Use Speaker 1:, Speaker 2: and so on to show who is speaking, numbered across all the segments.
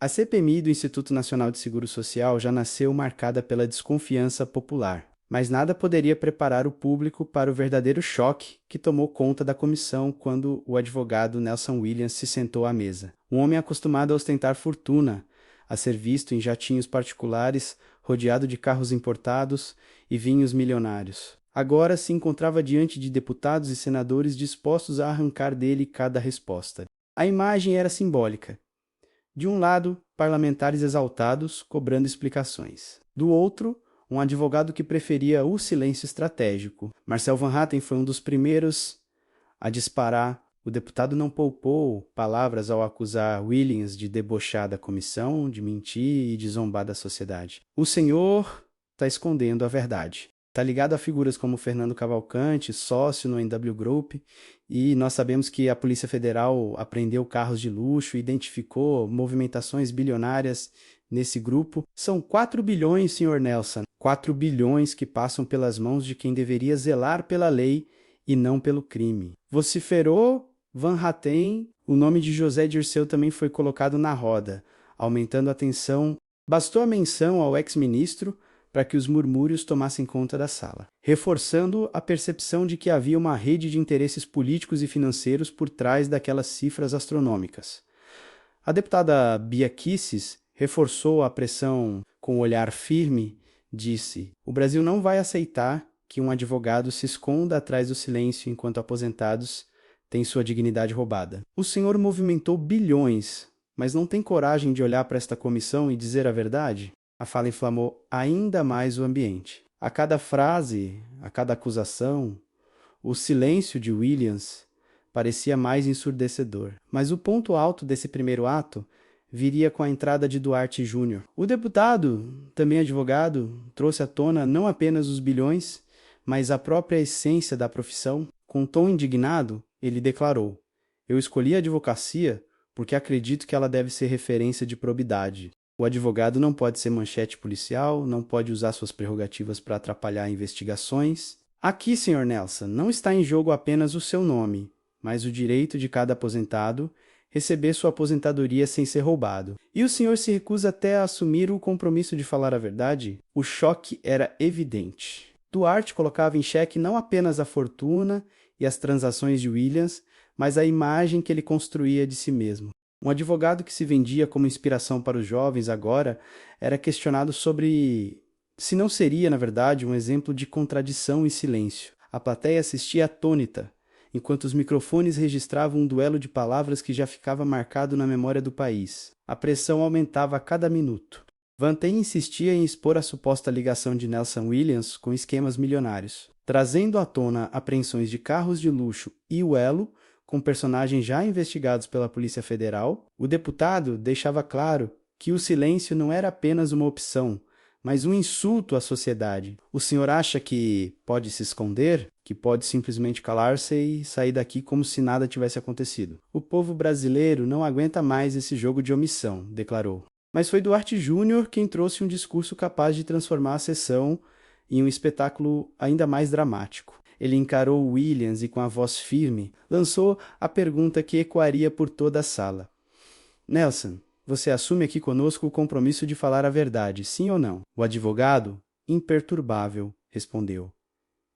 Speaker 1: A CPMI do Instituto Nacional de Seguro Social já nasceu marcada pela desconfiança popular, mas nada poderia preparar o público para o verdadeiro choque que tomou conta da comissão quando o advogado Nelson Williams se sentou à mesa. Um homem acostumado a ostentar fortuna, a ser visto em jatinhos particulares, rodeado de carros importados e vinhos milionários. Agora se encontrava diante de deputados e senadores dispostos a arrancar dele cada resposta. A imagem era simbólica. De um lado, parlamentares exaltados, cobrando explicações. Do outro, um advogado que preferia o silêncio estratégico. Marcel Van Hatten foi um dos primeiros a disparar. O deputado não poupou palavras ao acusar Williams de debochar da comissão, de mentir e de zombar da sociedade. O senhor está escondendo a verdade. Está ligado a figuras como Fernando Cavalcante, sócio no NW Group, e nós sabemos que a Polícia Federal apreendeu carros de luxo e identificou movimentações bilionárias nesse grupo. São 4 bilhões, Sr. Nelson. 4 bilhões que passam pelas mãos de quem deveria zelar pela lei e não pelo crime. Vociferou Van Hatten, o nome de José Dirceu também foi colocado na roda, aumentando a tensão. Bastou a menção ao ex-ministro para que os murmúrios tomassem conta da sala, reforçando a percepção de que havia uma rede de interesses políticos e financeiros por trás daquelas cifras astronômicas. A deputada Bia Kicis reforçou a pressão com um olhar firme, disse: o Brasil não vai aceitar que um advogado se esconda atrás do silêncio enquanto aposentados têm sua dignidade roubada. O senhor movimentou bilhões, mas não tem coragem de olhar para esta comissão e dizer a verdade? A fala inflamou ainda mais o ambiente. A cada frase, a cada acusação, o silêncio de Williams parecia mais ensurdecedor. Mas o ponto alto desse primeiro ato viria com a entrada de Duarte Júnior. O deputado, também advogado, trouxe à tona não apenas os bilhões, mas a própria essência da profissão. Com um tom indignado, ele declarou: eu escolhi a advocacia porque acredito que ela deve ser referência de probidade. O advogado não pode ser manchete policial, não pode usar suas prerrogativas para atrapalhar investigações. Aqui, Sr. Nelson, não está em jogo apenas o seu nome, mas o direito de cada aposentado receber sua aposentadoria sem ser roubado. E o senhor se recusa até a assumir o compromisso de falar a verdade? O choque era evidente. Duarte colocava em xeque não apenas a fortuna e as transações de Williams, mas a imagem que ele construía de si mesmo. Um advogado que se vendia como inspiração para os jovens agora era questionado sobre se não seria, na verdade, um exemplo de contradição e silêncio. A plateia assistia atônita, enquanto os microfones registravam um duelo de palavras que já ficava marcado na memória do país. A pressão aumentava a cada minuto. Van Hatten insistia em expor a suposta ligação de Nelson Williams com esquemas milionários, trazendo à tona apreensões de carros de luxo e o elo com personagens já investigados pela Polícia Federal. O deputado deixava claro que o silêncio não era apenas uma opção, mas um insulto à sociedade. O senhor acha que pode se esconder? Que pode simplesmente calar-se e sair daqui como se nada tivesse acontecido? O povo brasileiro não aguenta mais esse jogo de omissão, declarou. Mas foi Duarte Júnior quem trouxe um discurso capaz de transformar a sessão em um espetáculo ainda mais dramático. Ele encarou Williams e, com a voz firme, lançou a pergunta que ecoaria por toda a sala. Nelson, você assume aqui conosco o compromisso de falar a verdade, sim ou não? O advogado, imperturbável, respondeu: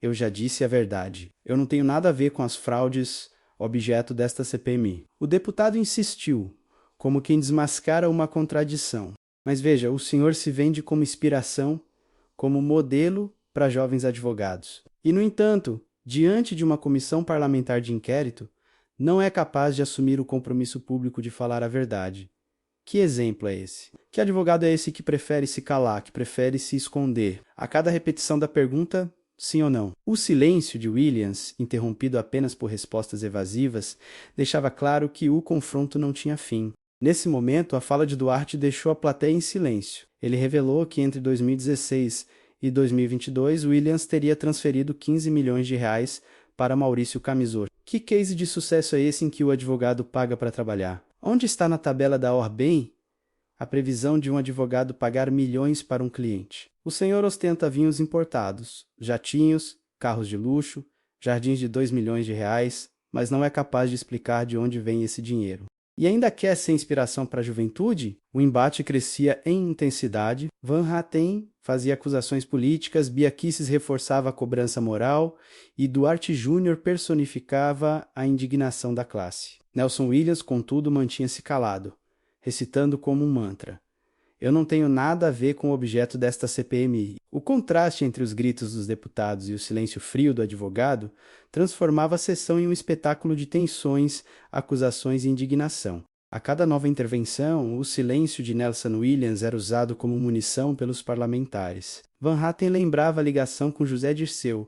Speaker 1: eu já disse a verdade. Eu não tenho nada a ver com as fraudes objeto desta CPMI. O deputado insistiu, como quem desmascara uma contradição. Mas veja, o senhor se vende como inspiração, como modelo para jovens advogados. E, no entanto, diante de uma comissão parlamentar de inquérito, não é capaz de assumir o compromisso público de falar a verdade. Que exemplo é esse? Que advogado é esse que prefere se calar, que prefere se esconder? A cada repetição da pergunta, sim ou não? O silêncio de Williams, interrompido apenas por respostas evasivas, deixava claro que o confronto não tinha fim. Nesse momento, a fala de Duarte deixou a plateia em silêncio. Ele revelou que entre 2016 e 2022, Williams teria transferido 15 milhões de reais para Maurício Camisor. Que case de sucesso é esse em que o advogado paga para trabalhar? Onde está na tabela da Ordem a previsão de um advogado pagar milhões para um cliente? O senhor ostenta vinhos importados, jatinhos, carros de luxo, jardins de 2 milhões de reais, mas não é capaz de explicar de onde vem esse dinheiro. E ainda quer ser inspiração para a juventude? O embate crescia em intensidade, Van Hatten fazia acusações políticas, Bia Kicis reforçava a cobrança moral e Duarte Júnior personificava a indignação da classe. Nelson Williams, contudo, mantinha-se calado, recitando como um mantra: "Eu não tenho nada a ver com o objeto desta CPMI." O contraste entre os gritos dos deputados e o silêncio frio do advogado transformava a sessão em um espetáculo de tensões, acusações e indignação. A cada nova intervenção, o silêncio de Nelson Williams era usado como munição pelos parlamentares. Van Hatten lembrava a ligação com José Dirceu,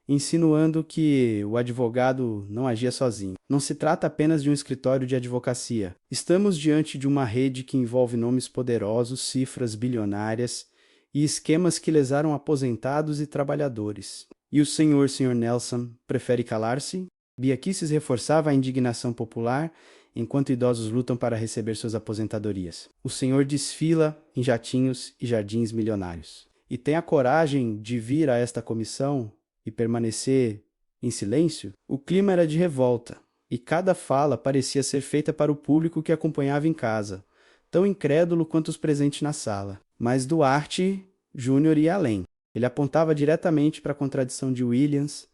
Speaker 1: insinuando que o advogado não agia sozinho. Não se trata apenas de um escritório de advocacia. Estamos diante de uma rede que envolve nomes poderosos, cifras bilionárias e esquemas que lesaram aposentados e trabalhadores. E o Sr. Nelson prefere calar-se? Bia Kicis reforçava a indignação popular enquanto idosos lutam para receber suas aposentadorias. O senhor desfila em jatinhos e jardins milionários. E tem a coragem de vir a esta comissão e permanecer em silêncio? O clima era de revolta, e cada fala parecia ser feita para o público que acompanhava em casa, tão incrédulo quanto os presentes na sala. Mas Duarte Júnior ia além. Ele apontava diretamente para a contradição de Williams.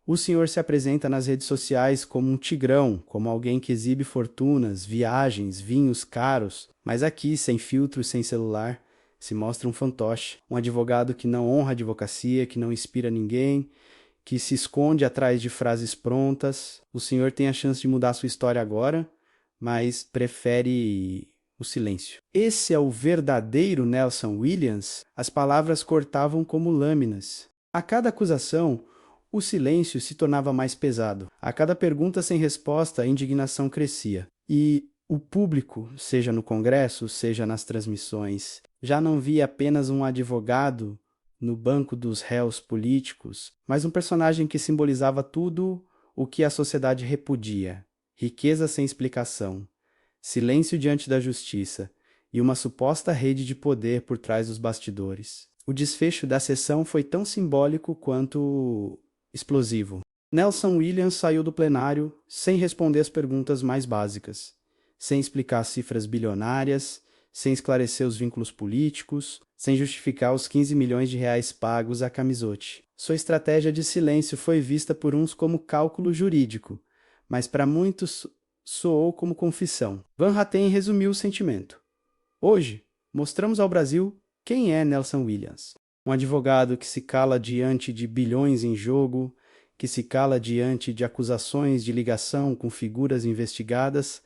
Speaker 1: O senhor se apresenta nas redes sociais como um tigrão, como alguém que exibe fortunas, viagens, vinhos caros, mas aqui, sem filtro, sem celular, se mostra um fantoche, um advogado que não honra a advocacia, que não inspira ninguém, que se esconde atrás de frases prontas. O senhor tem a chance de mudar sua história agora, mas prefere o silêncio. Esse é o verdadeiro Nelson Williams? As palavras cortavam como lâminas. A cada acusação, o silêncio se tornava mais pesado. A cada pergunta sem resposta, a indignação crescia. E o público, seja no Congresso, seja nas transmissões, já não via apenas um advogado no banco dos réus políticos, mas um personagem que simbolizava tudo o que a sociedade repudia: riqueza sem explicação, silêncio diante da justiça e uma suposta rede de poder por trás dos bastidores. O desfecho da sessão foi tão simbólico quanto explosivo. Nelson Williams saiu do plenário sem responder as perguntas mais básicas, sem explicar cifras bilionárias, sem esclarecer os vínculos políticos, sem justificar os 15 milhões de reais pagos a Camisotti. Sua estratégia de silêncio foi vista por uns como cálculo jurídico, mas para muitos soou como confissão. Van Hatten resumiu o sentimento. Hoje, mostramos ao Brasil quem é Nelson Williams. Um advogado que se cala diante de bilhões em jogo, que se cala diante de acusações de ligação com figuras investigadas,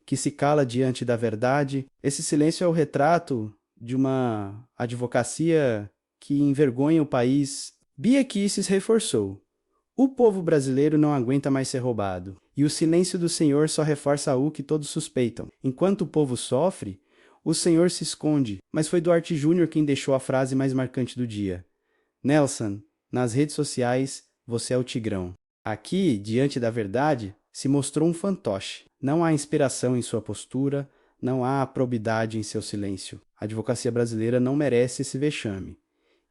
Speaker 1: que se cala diante da verdade. Esse silêncio é o retrato de uma advocacia que envergonha o país. Bia Kicis reforçou: o povo brasileiro não aguenta mais ser roubado, e o silêncio do senhor só reforça o que todos suspeitam. Enquanto o povo sofre, o senhor se esconde. Mas foi Duarte Júnior quem deixou a frase mais marcante do dia: Nelson, nas redes sociais, você é o tigrão. Aqui, diante da verdade, se mostrou um fantoche. Não há inspiração em sua postura, não há probidade em seu silêncio. A advocacia brasileira não merece esse vexame,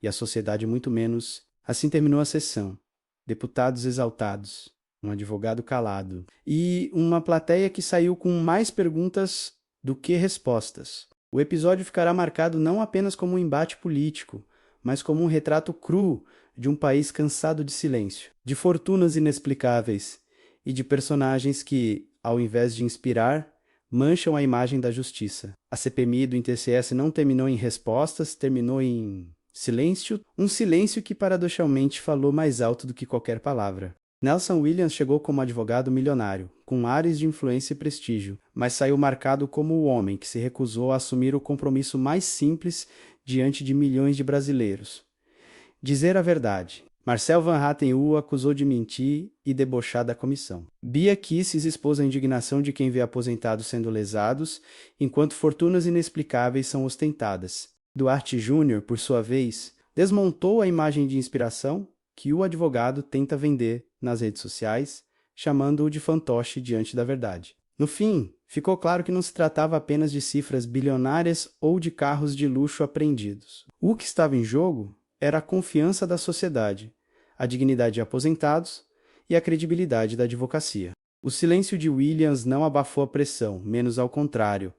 Speaker 1: e a sociedade muito menos. Assim terminou a sessão. Deputados exaltados, um advogado calado, e uma plateia que saiu com mais perguntas do que respostas. O episódio ficará marcado não apenas como um embate político, mas como um retrato cru de um país cansado de silêncio, de fortunas inexplicáveis e de personagens que, ao invés de inspirar, mancham a imagem da justiça. A CPMI do TCS não terminou em respostas, terminou em silêncio, um silêncio que paradoxalmente falou mais alto do que qualquer palavra. Nelson Williams chegou como advogado milionário, com ares de influência e prestígio, mas saiu marcado como o homem que se recusou a assumir o compromisso mais simples diante de milhões de brasileiros: dizer a verdade. Marcel Van Hatten o acusou de mentir e debochar da comissão. Bia Kicis expôs a indignação de quem vê aposentados sendo lesados, enquanto fortunas inexplicáveis são ostentadas. Duarte Júnior, por sua vez, desmontou a imagem de inspiração que o advogado tenta vender nas redes sociais, chamando-o de fantoche diante da verdade. No fim, ficou claro que não se tratava apenas de cifras bilionárias ou de carros de luxo apreendidos. O que estava em jogo era a confiança da sociedade, a dignidade de aposentados e a credibilidade da advocacia. O silêncio de Williams não abafou a pressão, menos ao contrário.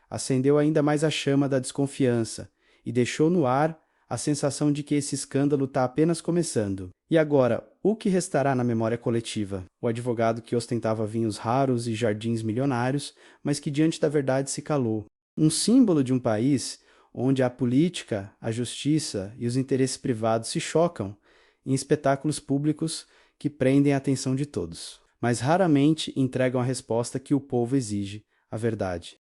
Speaker 1: Acendeu ainda mais a chama da desconfiança e deixou no ar a sensação de que esse escândalo está apenas começando. E agora, o que restará na memória coletiva? O advogado que ostentava vinhos raros e jardins milionários, mas que diante da verdade se calou. Um símbolo de um país onde a política, a justiça e os interesses privados se chocam em espetáculos públicos que prendem a atenção de todos, mas raramente entregam a resposta que o povo exige, a verdade.